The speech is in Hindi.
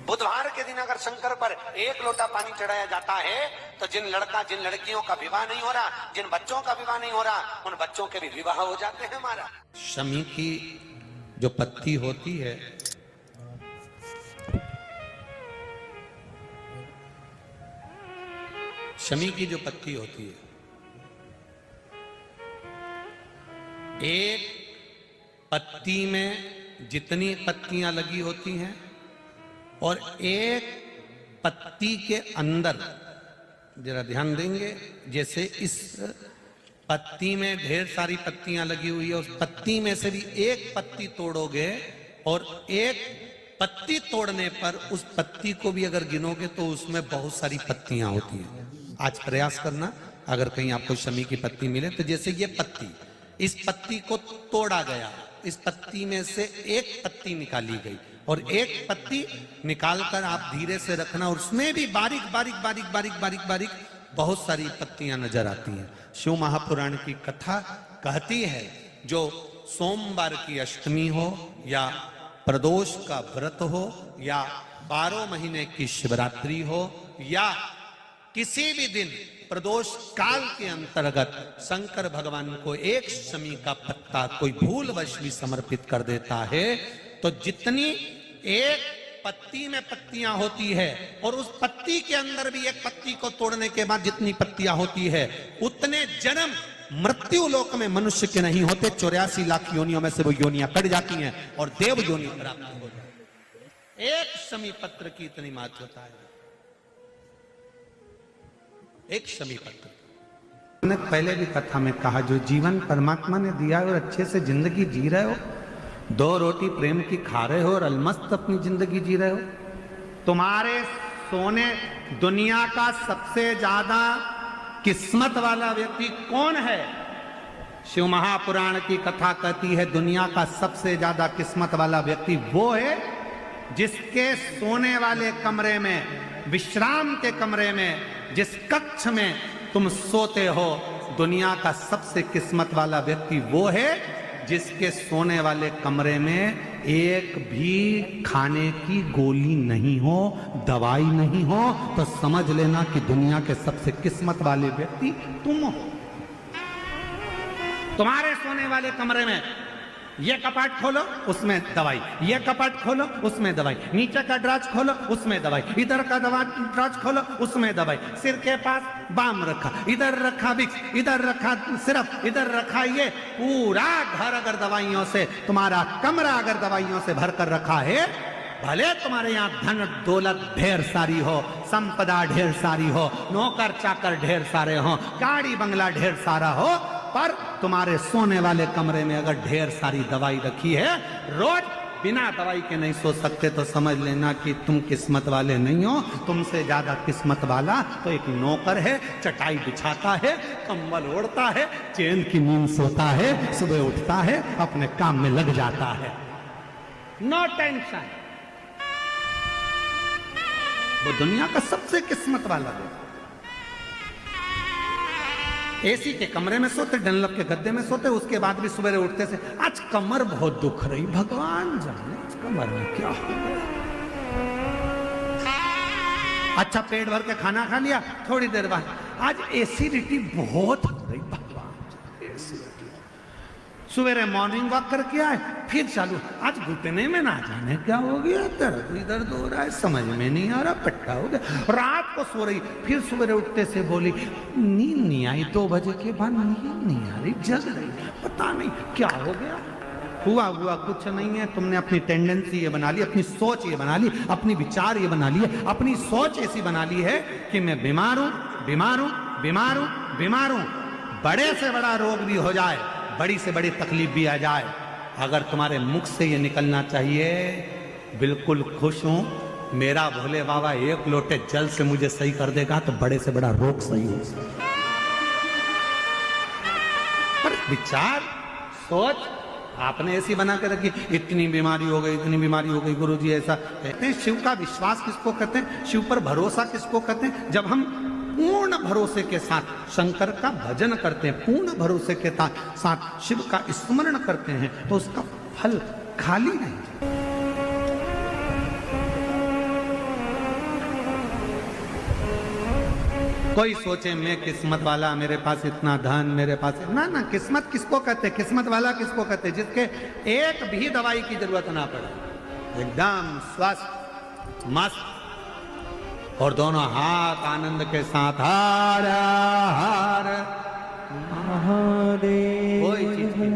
बुधवार के दिन अगर शंकर पर एक लोटा पानी चढ़ाया जाता है तो जिन लड़कियों का विवाह नहीं हो रहा, जिन बच्चों का विवाह नहीं हो रहा, उन बच्चों के भी विवाह हो जाते हैं। हमारा शमी की जो पत्ती होती है, शमी की जो पत्ती होती है, एक पत्ती में जितनी पत्तियां लगी होती हैं और एक पत्ती के अंदर, जरा ध्यान देंगे, जैसे इस पत्ती में ढेर सारी पत्तियां लगी हुई है, उस पत्ती में से भी एक पत्ती तोड़ोगे और एक पत्ती तोड़ने पर उस पत्ती को भी अगर गिनोगे तो उसमें बहुत सारी पत्तियां होती हैं। आज प्रयास करना, अगर कहीं आपको शमी की पत्ती मिले तो जैसे ये पत्ती, इस पत्ती को तोड़ा गया, इस पत्ती में से एक पत्ती निकाली गई और एक पत्ती निकालकर आप धीरे से रखना और उसमें भी बारीक बारीक बारीक बारीक बारीक बारीक बहुत सारी पत्तियां नजर आती हैं। शिव महापुराण की कथा कहती है, जो सोमवार की अष्टमी हो या प्रदोष का व्रत हो या 12 महीने की शिवरात्रि हो या किसी भी दिन प्रदोष काल के अंतर्गत शंकर भगवान को एक शमी का पत्ता कोई भूलवश भी समर्पित कर देता है तो जितनी एक पत्ती में पत्तियां होती है और उस पत्ती के अंदर भी एक पत्ती को तोड़ने के बाद जितनी पत्तियां होती है उतने जन्म मृत्यु लोक में मनुष्य के नहीं होते। 84 लाख योनियों में से वो योनियां कट जाती हैं और देव योनि प्राप्त हो जाती है। एक शमी पत्र की इतनी महत्वता है, एक शमी पत्र। मैंने पहले भी कथा में कहा, जो जीवन परमात्मा ने दिया है और अच्छे से जिंदगी जी रहे हो, 2 रोटी प्रेम की खा रहे हो और अलमस्त अपनी जिंदगी जी रहे हो, तुम्हारे सोने दुनिया का सबसे ज्यादा किस्मत वाला व्यक्ति कौन है? शिव महापुराण की कथा कहती है दुनिया का सबसे ज्यादा किस्मत वाला व्यक्ति वो है जिसके सोने वाले कमरे में, विश्राम के कमरे में, जिस कक्ष में तुम सोते हो, दुनिया का सबसे किस्मत वाला व्यक्ति वो है जिसके सोने वाले कमरे में एक भी खाने की गोली नहीं हो, दवाई नहीं हो, तो समझ लेना कि दुनिया के सबसे किस्मत वाले व्यक्ति तुम हो। तुम्हारे सोने वाले कमरे में ये कपाट खोलो उसमें दवाई, ये कपाट खोलो उसमें दवाई, नीचे का ड्राज खोलो उसमें दवाई, इधर का ड्राज खोलो उसमें दवाई, सिर के पास बाम रखा, इधर रखा विक्स, इधर रखा सिरप, इधर रखा ये, पूरा घर अगर दवाइयों से, तुम्हारा कमरा अगर दवाइयों से भरकर रखा है, भले तुम्हारे यहाँ धन दौलत ढेर सारी हो, संपदा ढेर सारी हो, नौकर चाकर ढेर सारे हो, गाड़ी बंगला ढेर सारा हो, पर तुम्हारे सोने वाले कमरे में अगर ढेर सारी दवाई रखी है, रोज बिना दवाई के नहीं सो सकते, तो समझ लेना कि तुम किस्मत वाले नहीं हो। तुमसे ज्यादा किस्मत वाला तो एक नौकर है, चटाई बिछाता है, कंबल ओढ़ता है, चैन की नींद सोता है, सुबह उठता है, अपने काम में लग जाता है, नो टेंशन। वो दुनिया का सबसे किस्मत वाला है। एसी के कमरे में सोते, डनलप के गद्दे में सोते, उसके बाद भी सुबह उठते से आज कमर बहुत दुख रही, भगवान जाने आज कमर में क्या हो गया। अच्छा पेट भर के खाना खा लिया, थोड़ी देर बाद आज एसिडिटी बहुत हो रही, भगवान जाने एसिडिटी। सवेरे मॉर्निंग वॉक करके आए, फिर चालू, आज घुटने में ना जाने क्या हो गया, दर्द हो रहा है, समझ में नहीं आ रहा, पट्टा हो गया। रात को सो रही, फिर सवेरे उठते से बोली नींद नहीं आई, 2 बजे के बाद नींद नहीं आ रही, जग रही, पता नहीं क्या हो गया। हुआ कुछ नहीं है, तुमने अपनी टेंडेंसी ये बना ली, अपनी सोच ये बना ली, अपनी विचार ये बना ली, अपनी सोच ऐसी बना ली है कि मैं बीमार हूं, बीमार हूं, बीमार हूं, बीमार हूं। बड़े से बड़ा रोग भी हो जाए, बड़ी से बड़ी तकलीफ भी आ जाए, अगर तुम्हारे मुख से ये निकलना चाहिए बिल्कुल खुश हूं, मेरा भोले बाबा 1 लोटे जल से मुझे सही कर देगा, तो बड़े से बड़ा रोग सही हो सकता। पर विचार सोच आपने ऐसी बना के रखी, इतनी बीमारी हो गई, इतनी बीमारी हो गई, गुरुजी ऐसा कहते हैं। शिव का विश्वास किसको कहते हैं, शिव पर भरोसा किसको कहते हैं? जब हम पूर्ण भरोसे के साथ शंकर का भजन करते हैं, पूर्ण भरोसे के साथ शिव का स्मरण करते हैं, तो उसका फल खाली नहीं। कोई सोचे मैं किस्मत वाला, मेरे पास इतना धन, मेरे पास ना ना, किस्मत किसको कहते, किस्मत वाला किसको कहते, जिसके एक भी दवाई की जरूरत ना पड़े, एकदम स्वस्थ मस्त और दोनों हाथ आनंद के साथ हर हर महादेव। कोई चीज की